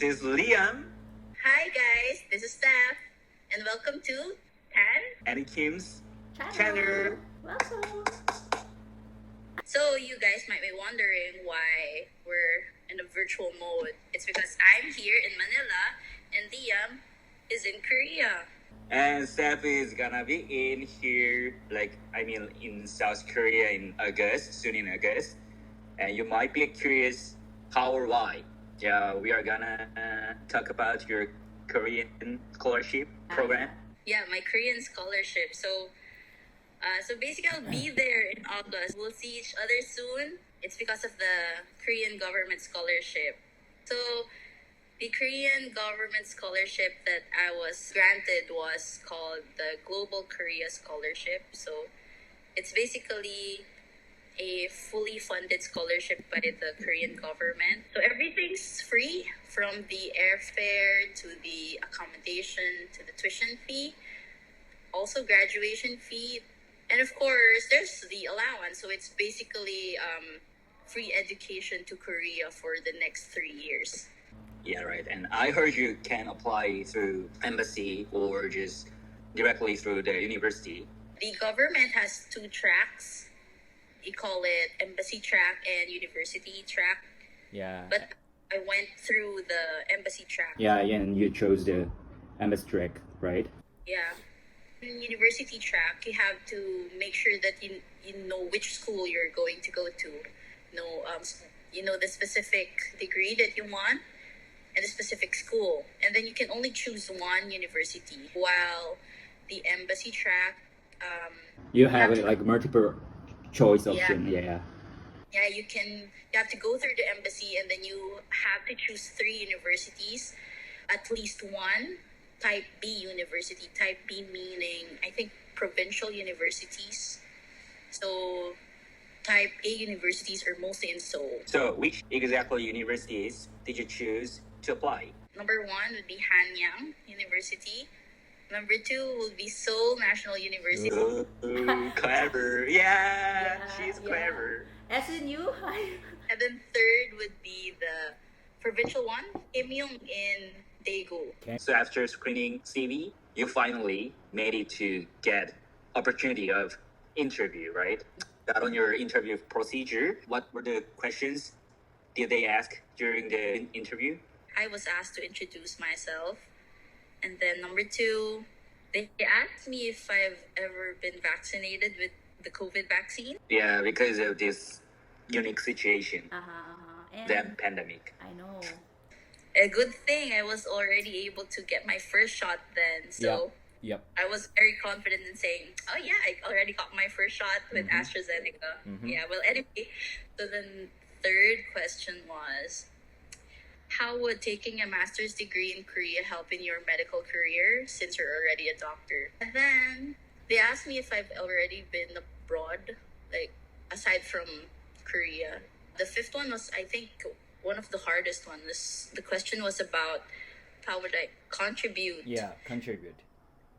This is Liam Hi guys, this is Steph, and welcome to Tan. and Kim's Channel. channel. Welcome. So you guys might be wondering why we're in a virtual mode. It's because I'm here in Manila and Liam is in Korea. And Steph is gonna be in here, in South Korea in August, soon in August. And you might be curious how or why. Yeah, we are gonna talk about your Korean scholarship program. Yeah, my Korean scholarship. So basically I'll be there in August. We'll see each other soon. It's because of the Korean government scholarship. So the Korean government scholarship that I was granted was called the Global Korea Scholarship. So it's basically a fully funded scholarship by the Korean government. So everything's free, from the airfare to the accommodation to the tuition fee, also graduation fee, and of course there's the allowance. So it's basically free education to Korea for the next 3 years. Yeah, right. And I heard you can apply through embassy or just directly through the university. The government has 2 tracks. You call it embassy track and university track. Yeah. But I went through the embassy track. Yeah, and you chose the MS track, right? Yeah. In university track, you have to make sure that you know which school you're going to go to. You know the specific degree that you want and the specific school. And then you can only choose one university. While the embassy track, You have to- like multiple choice option. Yeah. yeah, you have to go through the embassy, and then you have to choose 3 universities, at least one type B university. Type B meaning, I think, provincial universities. So type A universities are mostly in Seoul. So, which exactly universities did you choose to apply? Number 1 would be Hanyang University. Number 2 would be Seoul National University. Ooh, clever. Yeah, she's yeah. clever. As in you, And then 3rd would be the provincial one, Kimyong in Daegu. So after screening CV, you finally made it to get opportunity of interview, right? Got on your interview procedure. What were the questions did they ask during the interview? I was asked to introduce myself. And then number 2, they asked me if I've ever been vaccinated with the COVID vaccine. Yeah, because of this unique situation, And that pandemic. I know. A good thing I was already able to get my first shot then. So Yep. I was very confident in saying, oh yeah, I already got my first shot with AstraZeneca. Yeah, well, anyway. So then 3rd question was, how would taking a master's degree in Korea help in your medical career since you're already a doctor? And then they asked me if I've already been abroad, like aside from Korea. The 5th one was, I think, one of the hardest ones. The question was about how would I contribute? Yeah, contribute.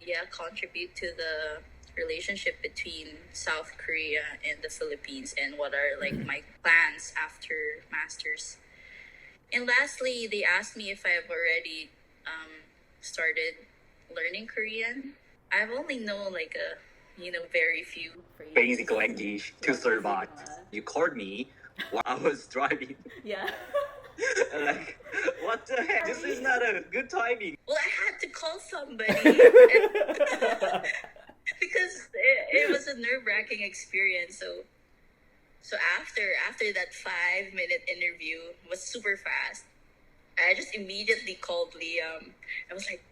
Yeah, contribute to the relationship between South Korea and the Philippines, and what are like my plans after masters. And lastly, they asked me if I've already started learning Korean. I've only known very few. Basic language to survive. You called me while I was driving. Yeah. Like, what the heck? This is not a good timing. Well, I had to call somebody because it was a nerve-wracking experience. So after that 5-minute interview, it was super fast. I just immediately called Liam. I was like,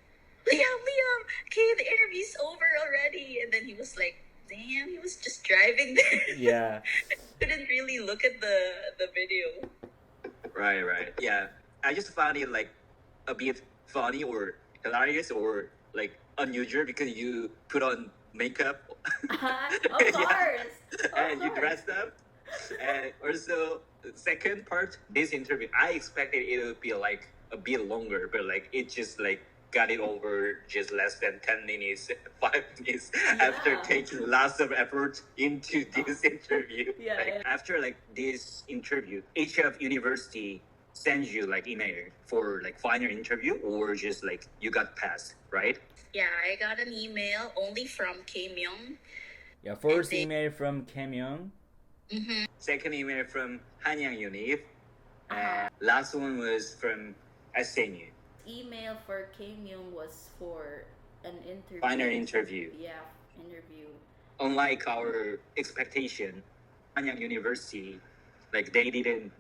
Liam, okay, the interview's over already. And then he was like, damn, he was just driving there. Yeah. Couldn't really look at the video. Right. Yeah, I just found it like a bit funny or hilarious or like unusual because you put on makeup Of Yeah. course. and you dressed up. And also, the second part, this interview, I expected it would be like a bit longer, but like it just like got it over just less than 10 minutes, 5 minutes after Yeah. taking lots of effort into this interview. Yeah, Like, yeah. after like this interview, each of university send you like email for like final interview, or just like you got passed, right? Yeah, I got an email only from K Myung. Yeah, first they- email from Kim Young. Mm-hmm. Second email from Hanyang Unif, Uh-huh. and last one was from SNU. Email for Kim Young was for an interview. Final interview. Yeah, interview. Unlike our expectation, Hanyang University, like they didn't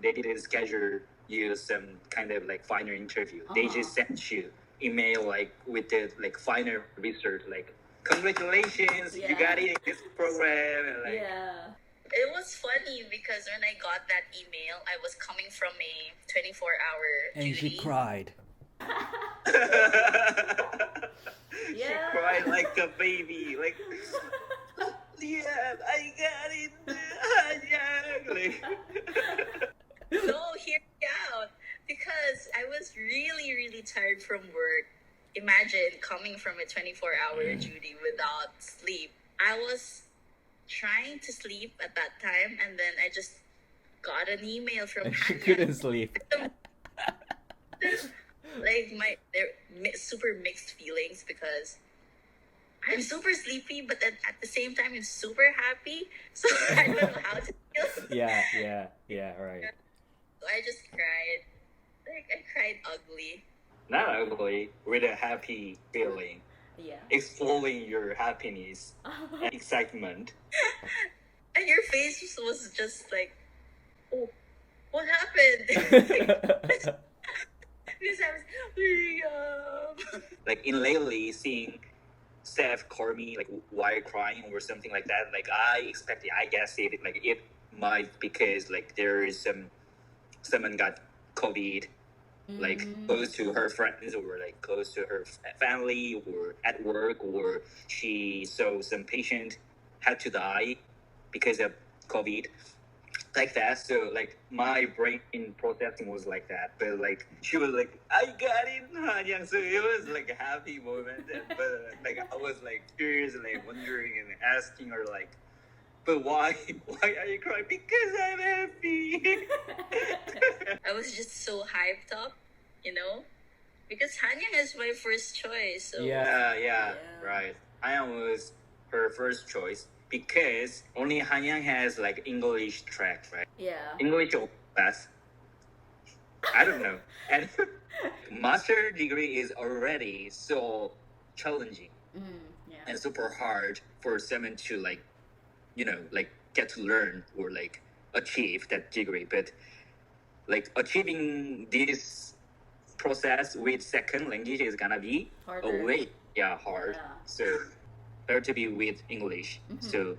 schedule you some kind of like final interview. They just sent you email like with the like final research, like congratulations, you Yeah. got it in this program, and like Yeah. It was funny because when I got that email, I was coming from a 24-hour And duty. she cried. she Yeah. cried like a baby, like yeah, I got it, Hanyang. Like, No, hear me out. Because I was really, really tired from work. Imagine coming from a 24-hour duty without sleep. I was trying to sleep at that time, and then I just got an email from And she Hanya. couldn't sleep. Like they're super mixed feelings because I'm super sleepy, but then at the same time I'm super happy. So I don't know how to feel. Yeah, right. So I just cried. Like I cried ugly. not ugly, with a happy feeling, Yeah. exploring your happiness and excitement. And your face was just like, oh, what happened? Because I was, Like in lately, seeing Steph call me like why crying or something like that. Like I expected, I guess it like it might because like there is someone got COVID, like close to her friends or like close to her family or at work, or she saw some patient had to die because of COVID, like that. So like my brain processing was like that, but like she was like, I got it, Hanyang. So it was like a happy moment, but like I was like curious, like wondering and asking her like, but why are you crying? Because I'm happy. I was just so hyped up, you know, because Hanyang is my first choice. So Yeah. Yeah, right. Hanyang was her first choice because only Hanyang has like English track, right? Yeah. English or class. I don't know. And master degree is already so challenging Yeah. and super hard for someone to like, you know, like get to learn or like achieve that degree. But like achieving this process with second language is gonna be Harder. a way hard. Yeah. So better to be with English. So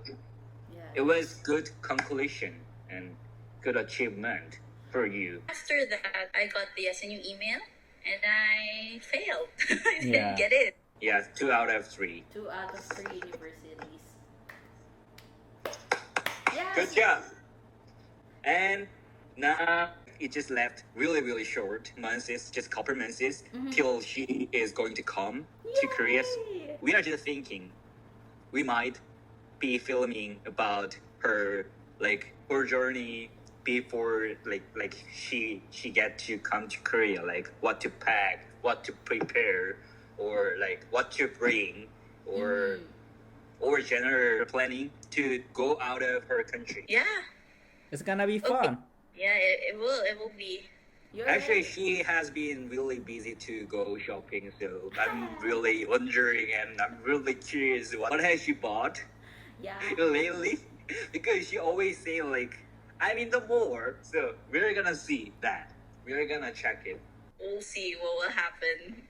Yeah. it was good conclusion and good achievement for you. after that, I got the SNU email and I failed. I didn't Yeah. get it. Yeah, 2 out of 3. 2 out of 3 universities. Yeah. Good job. And now it just left really short months, just couple months till she is going to come to Korea. Yay! We are just thinking we might be filming about her like her journey before like she get to come to Korea, like what to pack, what to prepare, or like what to bring, or general planning to go out of her country. Yeah, It's gonna be fun. yeah, it will be. You're Actually, right. she has been really busy to go shopping, so I'm really wondering and I'm really curious what has she bought Yeah. lately, because she always say like I'm in the mall. So we're gonna see that. We're gonna check it. We'll see what will happen.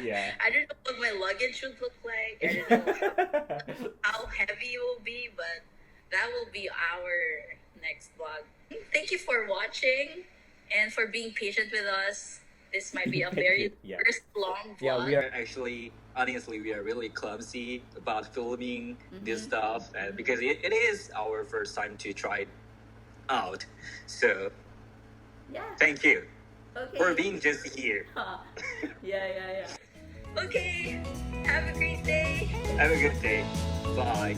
Yeah. I don't know what my luggage would look like. I don't know how heavy it will be, but that will be our next vlog. Thank you for watching and for being patient with us. This might be a very Yeah. first long vlog. Yeah, we are. Actually, honestly, we are really clumsy about filming this stuff, and because it is our first time to try it out. So Yeah. thank you Okay. for being just here. Yeah. Okay, have a great day. Have a good day. Bye.